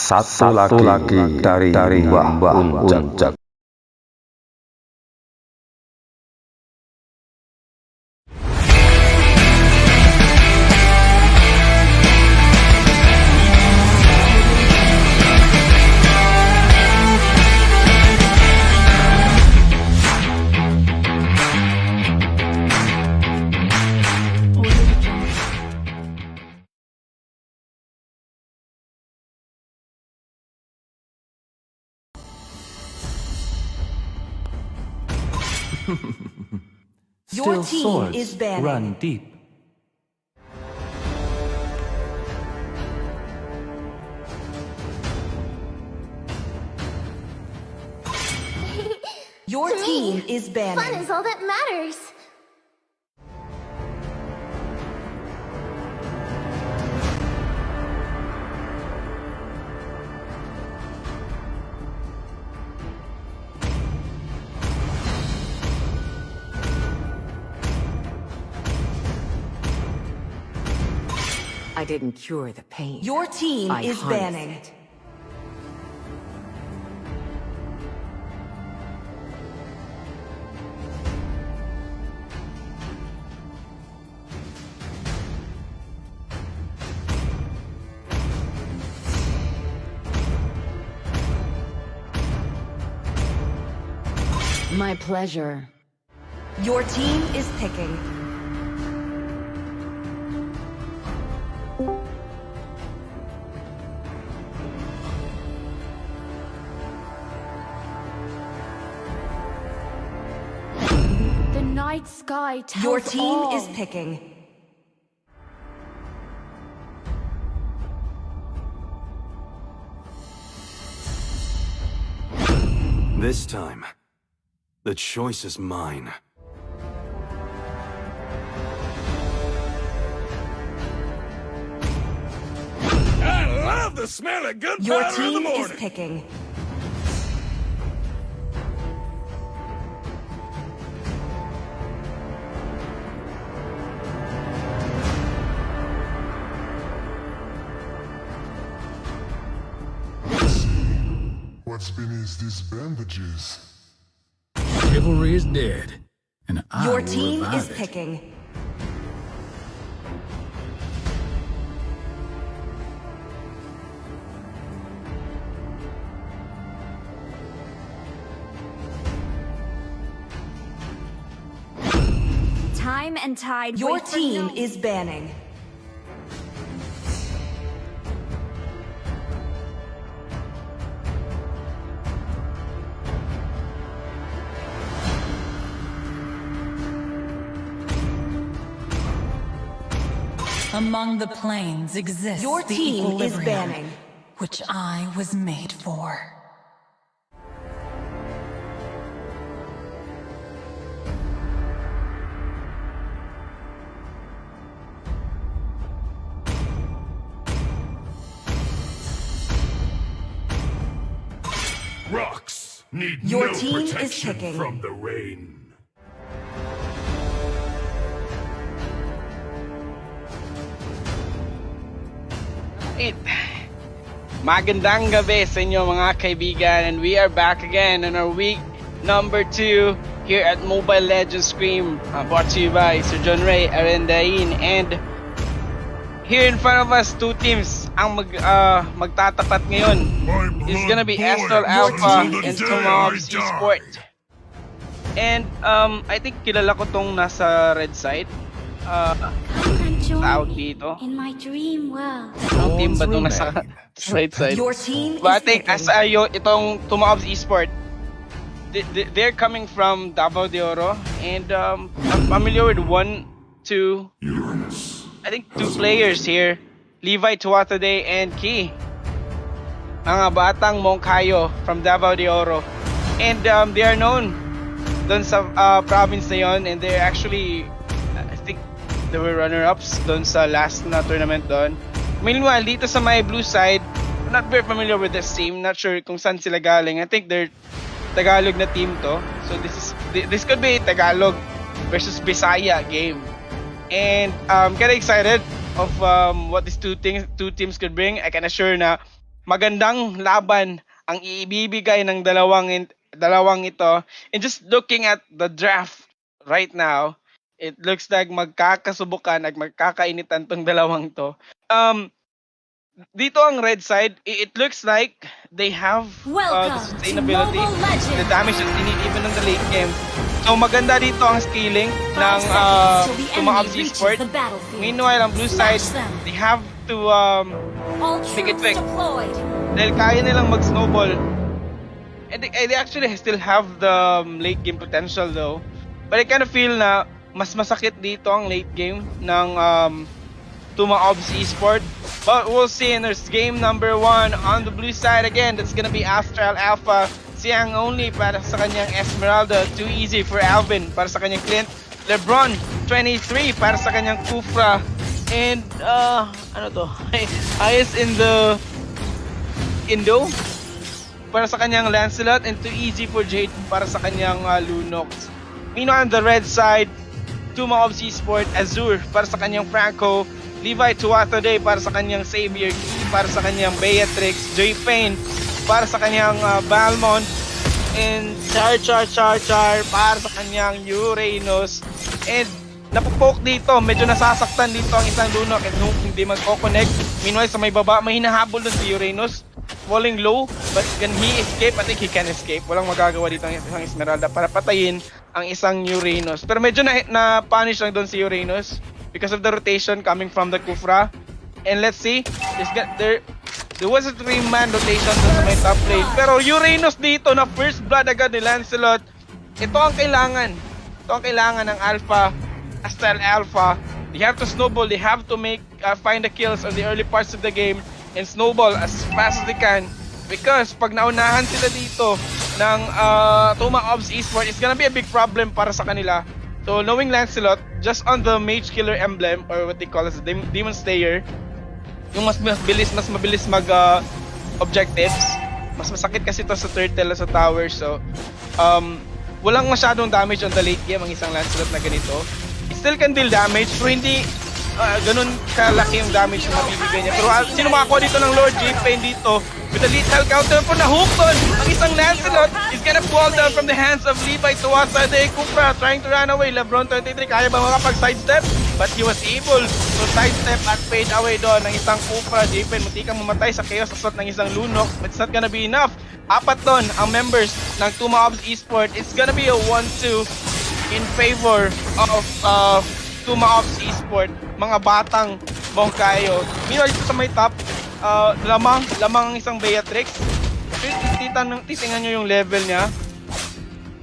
Satu lagi dari Mbah Puncak. Your Still team swords is banning. run deep. Your To team me, is banning. fun is all that matters. I didn't cure the pain. Your team I is harnessed banning. it. My pleasure. Your team is picking. The night sky tells Your team all. is picking. This time, the choice is mine. I love the smell of gunpowder Your in the team is morning. picking. What's beneath these bandages? Chivalry is dead, and I Your will team revive is it. picking. Time and tide. Your wait for team no- is banning. Among the planes exists Your the team is equilibrium, banning. which I was made for. Rocks need Your no team is protection picking. from the rain. Magandang gabi sa inyo mga kaibigan, and we are back again on our week number 2 here at Mobile Legends Scrim, brought to you by Sir John Ray Arendain. And here in front of us, two teams ang magtatapat ngayon. It's gonna be Astral Alpha and Tomobs Esport. And I think kilala ko tong nasa red side. Come and join Tawag me dito. in my dream world. Ang team ba itong nasa right side? Your team But I is think picking. itong Tomobs Esport, they're coming from Davao de Oro, and I'm familiar with I think two players here, Levi Tuatade and Key, mga batang Moncayo from Davao de Oro, and they are known dun sa province na yon, and they're actually, I think they were runner-ups dun sa last na tournament doon. Meanwhile, dito sa my blue side, I'm not very familiar with this team. Not sure kung saan sila galing. I think they're Tagalog na team to. So this could be Tagalog versus Bisaya game. And I'm kinda excited of what these two teams could bring. I can assure na magandang laban ang iibibigay ng dalawang ito. And just looking at the draft right now, it looks like magkakasubukan at magkakainitan tong dalawang to. Dito ang red side, it looks like they have the Welcome to sustainability, Mobile Legends. the damage that they need even in the late game. So maganda dito ang scaling ng 5 seconds till the Tumabs enemy reaches Esport. the battlefield. Meanwhile, ang blue side, Smash them. they have to All make it troops quick. deployed. Dahil kaya nilang mag-snowball. And they actually still have the late game potential though. But I kind of feel na mas masakit dito ang late game ng Tumabs Esport. But we'll see, and there's game number 1 on the blue side again. That's gonna be Astral Alpha. Siyang only para sa kanyang Esmeralda. Too easy for Alvin para sa kanyang Clint. Lebron, 23 para sa kanyang Kufra. And, ano to? Ayos in the Indo para sa kanyang Lancelot. And too easy for Jade para sa kanyang Lunox. Meanwhile on the red side, Tumabs Esport, Azure para sa kanyang Franco. Levi Tuatha Day para sa kanyang Xavier, Key para sa kanyang Beatrix, Joy Payne para sa kanyang Balmond, and Char para sa kanyang Uranus. And napopoke dito, medyo nasasaktan dito ang isang Lunok and hindi magko-connect. Meanwhile sa may baba, may hinahabol dun si Uranus, falling low, but can he escape? I think he can escape. Walang magagawa dito ang isang Esmeralda para patayin ang isang Uranus. Pero medyo na-punish lang dun si Uranus because of the rotation coming from the Kufra. And let's see, there was a 3-man rotation sa may top lane. Pero Uranus dito na first blood agad ni Lancelot. Ito ang kailangan. Ito ang kailangan ng Alpha, Astral Alpha. They have to snowball, they have to find the kills on the early parts of the game and snowball as fast as they can. Because pag naunahan sila dito ng Tumabs Esport, it's gonna be a big problem para sa kanila. So knowing Lancelot, just on the Mage Killer emblem, or what they call as the Demon Slayer, yung mas mabilis mag objectives. Mas masakit kasi ito sa turtle sa tower. So walang masyadong damage on the late game ang isang Lancelot na ganito. It still can deal damage, pero hindi ganun kalaki yung damage na mabibigay niya. Pero sino makakuha dito ng Lord J-Pain dito with a lethal counter po na hook doon. Ang isang Lancelot is gonna fall down from the hands of Levi Tuatha Day. Kufra trying to run away. Lebron 23 kaya ba makapag-sidestep? But he was able to sidestep at fade away doon ng isang Kufra. J-Pain mutikang mamatay sa chaos assault ng isang Lunok, but it's not gonna be enough. Apat doon ang members ng Tumabs Esport. It's gonna be a 1-2 in favor of Tumabs Esport, mga batang Bongkayo. Meanwhile dito sa may top, lamang ang isang Beatrix. Titingnan nyo yung level niya,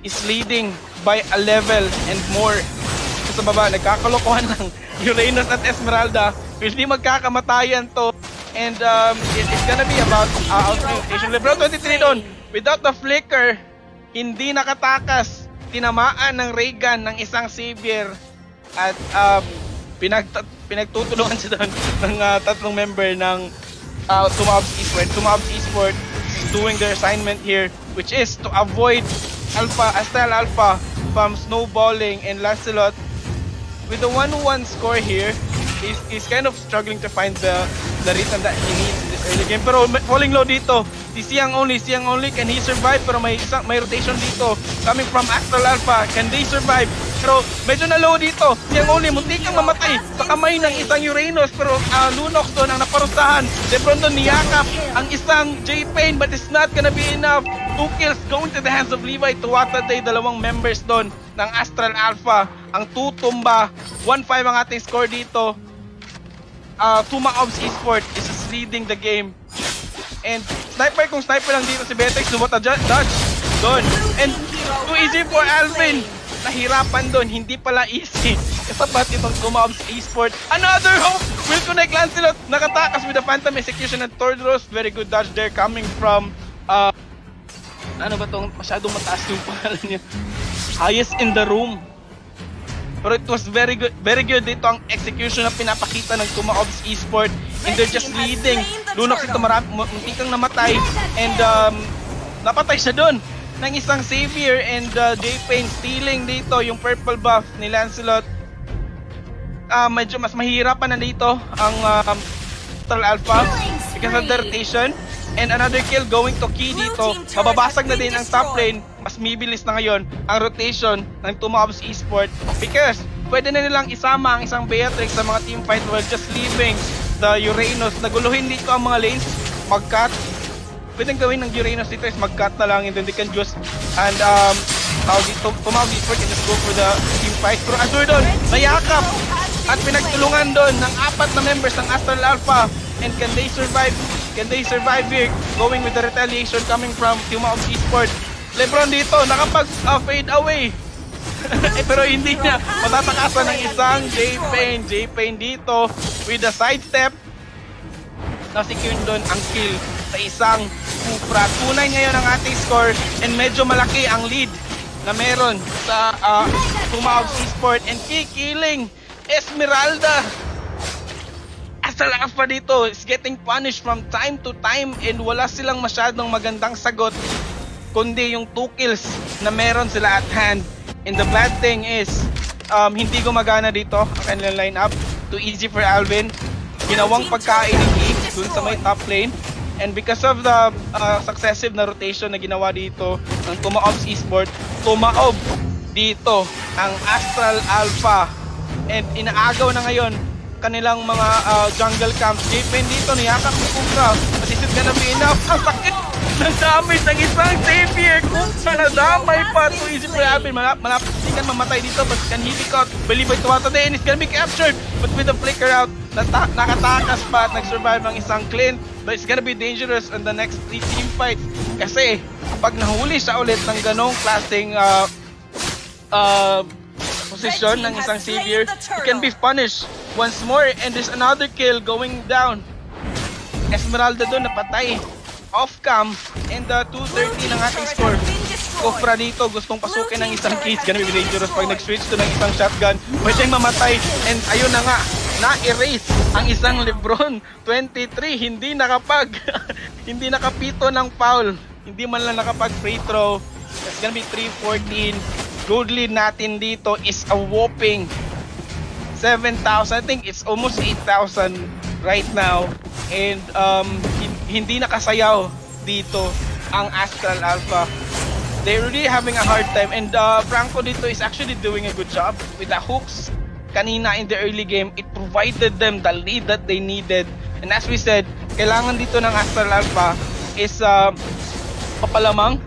is leading by a level and more. Sa baba, nagkakalokohan ng Uranus at Esmeralda. Hindi magkakamatayan to. And it's gonna be about outrotation. Lebron 23 doon, without the flicker, hindi nakatakas. Tinamaan ng ray gun ng isang Xavier. At pinagtutulungan siya doon ng tatlong member ng Tumabs Esport. Tumabs Esport is doing their assignment here, which is to avoid Astral Alpha from snowballing, and Lancelot with the 1-1 score here is kind of struggling to find the rhythm that he needs in this early game. Pero falling low dito, si Siang only, can he survive? Pero may rotation dito coming from Astral Alpha. Can they survive? Pero medyo na low dito. Siang only, muntik kang mamatay sa kamay ng isang Uranus. Pero Lunox doon ang naparusahan. Lebron doon niyakap ang isang J-Pain, but it's not gonna be enough. 2 kills going to the hands of Levi Tuatha Day. Dalawang members doon ng Astral Alpha ang tutumba. 1-5 ang ating score dito. Tumabs Esport is leading the game. And kung sniper lang dito si Betex, lumota dodge doon. And too easy for Alvin. Nahirapan doon, hindi pala easy. Kasapat itong Tumabs Esport. Another hook will connect. Lancelot nakatakas with the Phantom Execution and Tordros. Very good dodge there coming from ano ba tong masyadong mataas yung pangalan niya, highest in the room. Pero it was very good dito ang execution na pinapakita ng Tumabs Esport, and they're just leading. Lunox ito muntikang namatay, and napatay siya doon ng isang Xavier, and J-Pain stealing dito yung purple buff ni Lancelot. Medyo mas mahirapan na dito ang Astral Alpha because of the rotation. And another kill going to Key dito. Mababasag na din ang top lane. Mas mibilis na ngayon ang rotation ng Tumobs Esport because pwede na nilang isama ang isang Beatrix sa mga team fight while just leaving the Uranus. Naguluhin dito ang mga lanes. Mag-cut. Pwedeng gawin ng Uranus dito is mag-cut na lang and then they can just and Tumobs Esport can just go for the team fight. Pero Azure doon, nayakap at pinagtulungan doon ng 4 na members ng Astral Alpha. And can they survive? Can they survive here? Going with the retaliation coming from Tumobs Esport. Lebron dito, nakapag-fade away. Pero hindi niya matatakasan ng isang J-Pain. J-Pain dito with a sidestep. Na-secure doon ang kill sa isang Cupra. 2-9 ngayon ang ating score and medyo malaki ang lead na meron sa Tumobs Esport and killing Esmeralda. Astral Alpha dito is getting punished from time to time and wala silang masyadong magandang sagot kundi yung 2 kills na meron sila at hand. And the bad thing is hindi gumagana dito ang kanilang lineup. Too easy for Alvin. Ginawang pagkain ni Keith dun sa may top lane. And because of the successive na rotation na ginawa dito ng Tumobs Esport, tumaob dito ang Astral Alpha. And inaagaw na ngayon kanilang mga jungle camps. J-Pen dito, niyakap ni Kukra. But is it gonna be enough? Ang sakit ng damage ng isang Xavier. Kukra nadamay pa. Too easy for Alvin. Malapit kan mamatay dito but can he be caught? Believe by Tuwata and it's gonna be captured. But with the flicker out, nakatakas pa at nag-survive ang isang Clint. But it's gonna be dangerous in the next 3 team fights. Kasi pag nahuli siya ulit ng ganong klaseng position ng isang Xavier, he can be punished once more. And there's another kill going down. Esmeralda doon napatay off cam and 230 ng ating score. Kofra dito gustong pasukin ng isang case. Gonna be dangerous pag nag-switch to ng isang shotgun. Pwedeng mamatay and ayun na nga, na-erase ang isang Lebron 23. Hindi hindi nakapito ng foul. Hindi man lang nakapag free throw. It's gonna be 3-14. Gold lead natin dito is a whopping 7,000. I think it's almost 8,000 right now. And hindi nakasayaw dito ang Astral Alpha. They're really having a hard time. And Franco dito is actually doing a good job with the hooks. Kanina in the early game, it provided them the lead that they needed. And as we said, kailangan dito ng Astral Alpha is papalamang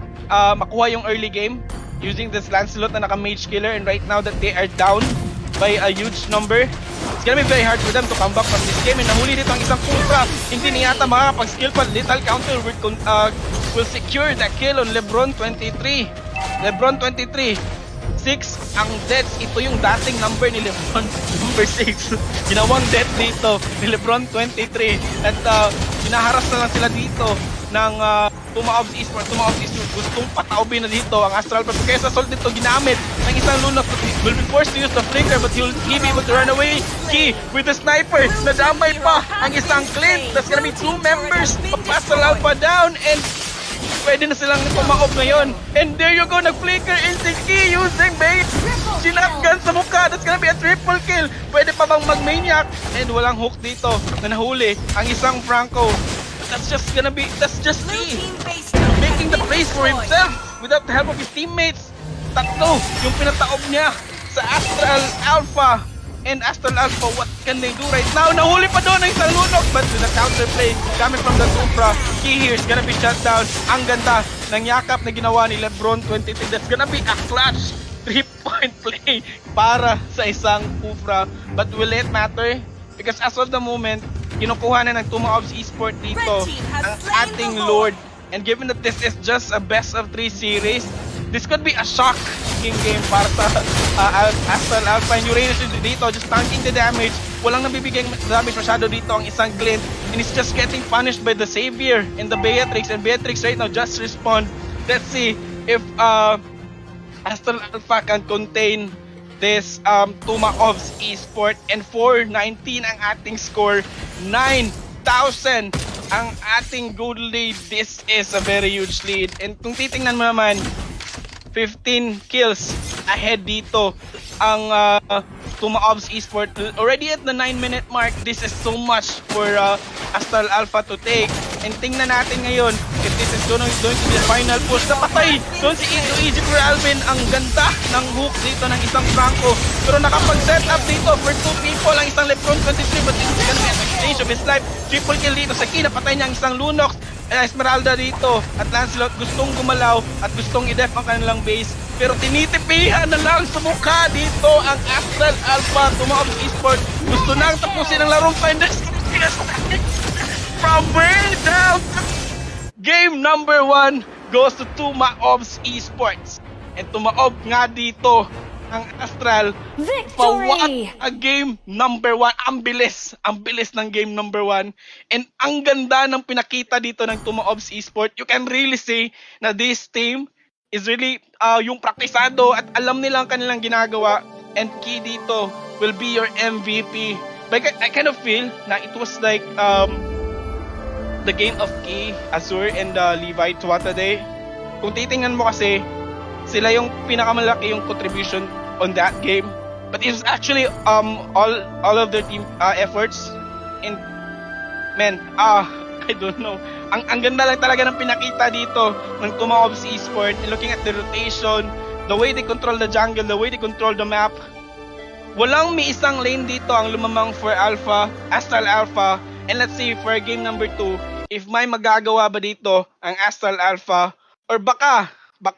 makuha yung early game using this Lancelot na naka-mage killer. And right now that they are down by a huge number, it's gonna be very hard for them to come back from this game. And nahuli dito ang isang Ultra. Hindi niya yata makakapag-skill pa. Lethal counter will secure the kill on Lebron 23. Lebron 23. 6 ang deaths. Ito yung dating number ni Lebron. Number 6. Ginawang death dito ni Lebron 23. At hinaharas na lang sila dito ng Tumobs Esport. Tumobs Esport gustong pataubin na dito ang Astral Alpha. Kaya sa Salt dito ginamit ng isang Lunox. Will be forced to use the flicker but he'll be able to run away. Key with the sniper. Nadamay pa ang isang Clint. That's gonna be 2 members of Astral Alpha down and pwede na silang tumaob ngayon. And there you go, nag-flicker in si Key using bait. Sinatgun sa mukha. That's gonna be a triple kill. Pwede pa bang mag-maniac? And walang hook dito na nahuli ang isang Franco. That's just Key making the place for himself without the help of his teammates. Tatlo yung pinataob niya sa Astral Alpha. And Astral Alpha, what can they do right now? Nahuli pa doon ang isang Lunok but with a counterplay coming from the Supra. Key here is gonna be shut down. Ang ganda ng yakap na ginawa ni Lebron 23. That's gonna be a clutch 3-point play para sa isang Supra. But will it matter? Because as of the moment, kinukuha na ng Tumobs Esport dito ang ating Lord. And given that this is just a best of 3 series, this could be a shocking game para sa Astral Alpha. And Uranus dito just tanking the damage. Walang nabibigay damage masyado dito ang isang Glint. And it's just getting punished by the Savior and the Beatrix. And Beatrix right now just respond. Let's see if Astral Alpha can contain this Tumobs Esport. And 419 ang ating score. 9,000 ang ating gold lead. This is a very huge lead. And kung titingnan mo naman, 15 kills ahead dito ang Tumobs Esport. Already at the 9-minute mark, this is so much for Astral Alpha to take. And tingnan natin ngayon if this is going to be the final push. Napatay doon si Easy for Alvin. Ang ganda ng hook dito ng isang Franco. Pero nakapag-set up dito for 2 people. Ang isang Lebron 23 but this is gonna be an exchange of his life. Triple kill dito sa Key. Napatay niya ang isang Lunox. Esmeralda dito at Lancelot gustong gumalaw at gustong i-def ang kanilang base. Pero tinitipihan na lang sa mukha dito ang Astral Alpha. Tumawag Esports. Gusto nang tapusin ang larong Finders. From way down. Game number 1 goes to Tumaobs Esports. And Tumaob nga dito ang Astral. Victory! A game number 1. Ang bilis ng game number 1. And ang ganda ng pinakita dito ng Tumaobs Esports. You can really say na this team is really yung praktisado at alam nila ang kanilang ginagawa. And Key dito will be your MVP. But I kind of feel na it was like the game of Key, Azur, and Levi Tuatade. Kung titingnan mo kasi, sila yung pinakamalaki yung contribution on that game. But it was actually all of their team efforts. And man, I don't know. Ang ganda lang talaga ng pinakita dito ng Tumaobs Esports. Looking at the rotation, the way they control the jungle, the way they control the map. Walang may isang lane dito ang lumamang for Alpha, Astral Alpha. And let's see for game number 2, if may magagawa ba dito ang Astral Alpha, or baka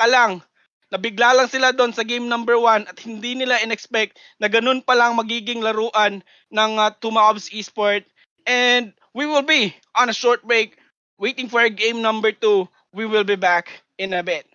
lang nabigla lang sila doon sa game number 1 at hindi nila in-expect na ganun pa lang magiging laruan ng Tumaobs Esports. And we will be on a short break waiting for game number 2. We will be back in a bit.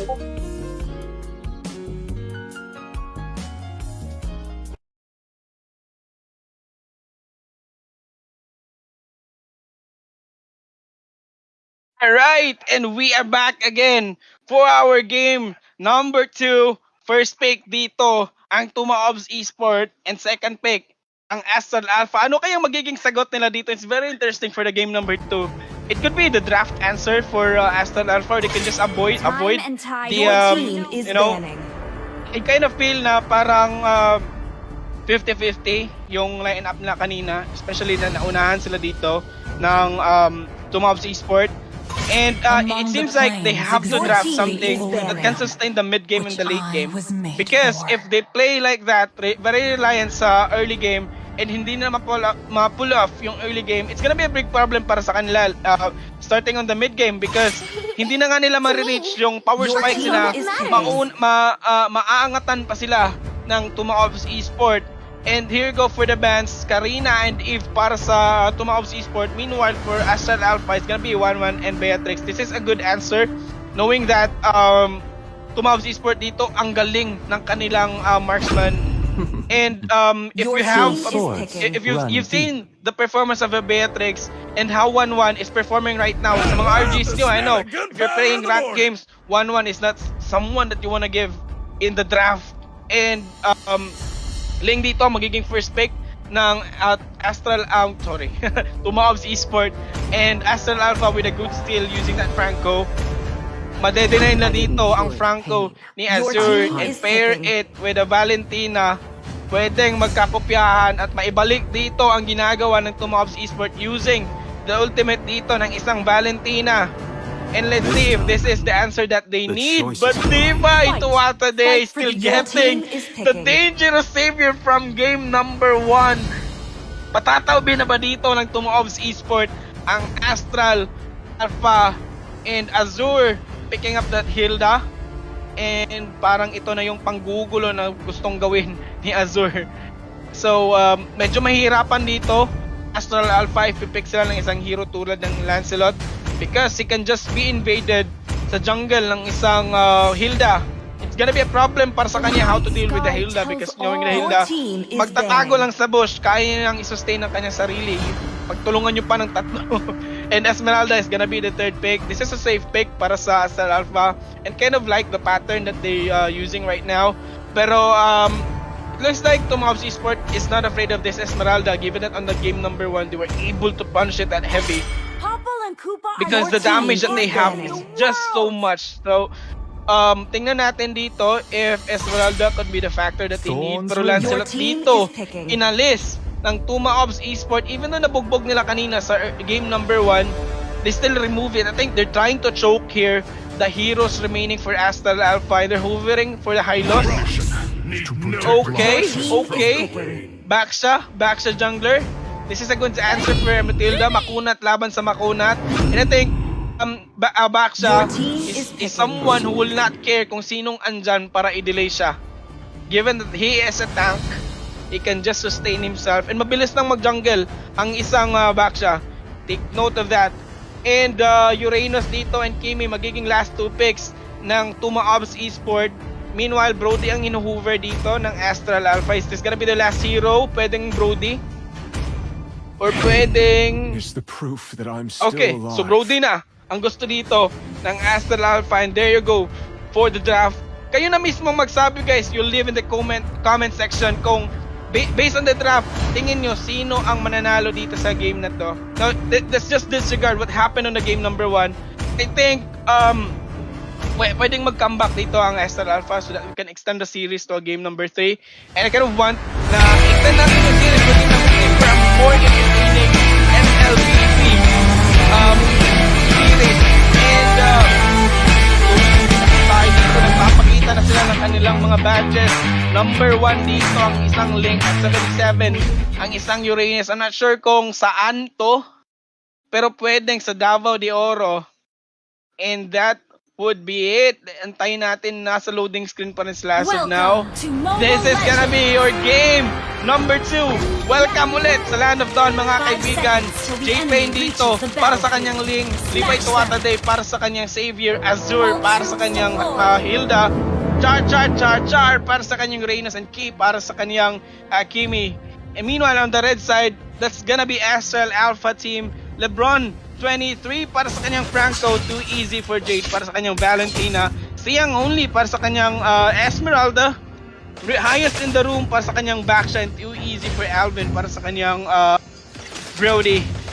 Alright, and we are back again for our game number 2. First pick dito, ang Tumaobs Esport. And second pick, ang Astral Alpha. Ano kayang magiging sagot nila dito? It's very interesting for the game number 2. It could be the draft answer for Astral Alpha. Or they can just avoid Time and tide. the, Your team is banning. I kind of feel na parang 50-50 yung line-up nila kanina. Especially na naunahan sila dito ng Tumaobs Esport. And it seems like they have to draft something that can sustain the mid game and the late game. Because if they play like that, very reliant sa early game, and hindi na ma-pull off yung early game, it's gonna be a big problem para sa kanila starting on the mid game because hindi na nga nila ma-reach yung power spikes nila. Maaangatan pa sila ng Tumaobs Esport. And here go for the bans, Karina and Eve para sa Tumaobs Esport. Meanwhile, for Astral Alpha, it's gonna be 1-1 and Beatrix. This is a good answer, knowing that Tumaobs Esport dito, ang galing ng kanilang marksman. And if you have, if you've seen the performance of a Beatrix and how 1-1 is performing right now sa mga RGs nyo, I know, if you're playing ranked games, 1-1 is not someone that you wanna give in the draft. And Ling dito magiging first pick ng Astral Tumaobs Esport, and Astral Alpha with a good steal using that Franco. Madedenay na dito ang Franco ni Azure and pair it with a Valentina. Pwedeng magkakopyahan at maibalik dito ang ginagawa ng Tumaobs Esport using the ultimate dito ng isang Valentina. And let's see if this is the answer that they need. But Levi Tuwata Day still getting the dangerous savior from game number 1. Patatawbi na ba dito ng Tumaobs Esport ang Astral, Alpha, and Azure picking up that Hilda? And parang ito na yung panggugulo na gustong gawin ni Azure. So medyo mahirapan dito Astral Alpha if pick sila ng isang hero tulad ng Lancelot, because he can just be invaded sa jungle ng isang Hilda. It's gonna be a problem para sa kanya how to deal with the Hilda, because knowing the Hilda, magtatago lang sa bush, kaya niyang i-sustain ang kanyang sarili. Pagtulungan niyo pa ng tatlo. And Esmeralda is gonna be the third pick. This is a safe pick para sa Astral Alpha, and kind of like the pattern that they using right now. Pero it looks like Tumaobs Esport is not afraid of this Esmeralda, given that on the game number 1 they were able to punch it that heavy. Because the damage that they have is just so much. So, tingnan natin dito if Esmeralda could be the factor that they need. Pero Lancelot dito, inalis ng Tumaobs Esport. Even though nabugbog nila kanina sa game number 1, they still remove it. I think they're trying to choke here the heroes remaining for Astral Alpha. They're hovering for the high loss. Okay. Baksha jungler. This is a good answer for Matilda. Makunat laban sa makunat. And I think Baksha is someone who will not care kung sinong andyan para i-delay siya. Given that he is a tank, he can just sustain himself. And mabilis lang mag-jungle ang isang Baksha. Take note of that. And Uranus dito and Kimi magiging last 2 picks ng Tumaobs Esport. Meanwhile, Brody ang hinuhover dito ng Astral Alpha. Is this gonna be the last hero? Pwedeng Brody? Or pwedeng... Here's the proof that I'm still okay, alive. so Brody na ang gusto dito ng Astral Alpha, and there you go for the draft. Kayo na mismo magsabi guys, you'll leave in the comment section kung based on the draft, tingin nyo sino ang mananalo dito sa game na to. Now, let's just disregard what happened on the game number 1. I think pwedeng mag-comeback dito ang Astral Alpha so that we can extend the series to game number 3. And I kind of want na extend natin yung series for game number 3 for a more entertaining MLBP series. And tayo dito, nagpapakita na sila ng kanilang mga badges. Number 1 dito ang isang Link at 77, ang isang Uranus. I'm not sure kung saan to, pero pwedeng sa Davao de Oro. And that would be it. Antayin natin, nasa loading screen pa rin sila as of now. This is gonna be your game Number 2, welcome ulit sa Land of Dawn mga 5 kaibigan. seconds till the J-Pain enemy dito reaches the para sa battlefield. kanyang Ling, Levi Smash Tuatha them. Day para sa kanyang Savior, Azure All para sa troops kanyang deployed. Hilda, Char para sa kanyang Reynas, and Ki para sa kanyang Kimi. And meanwhile on the red side, that's gonna be Astral Alpha Team, LeBron 23 para sa kanyang Franco, too easy for Jade para sa kanyang Valentina, Siang Only para sa kanyang Esmeralda, highest in the room para sa kanyang Baksha, and too easy for Alvin para sa kanyang Brody.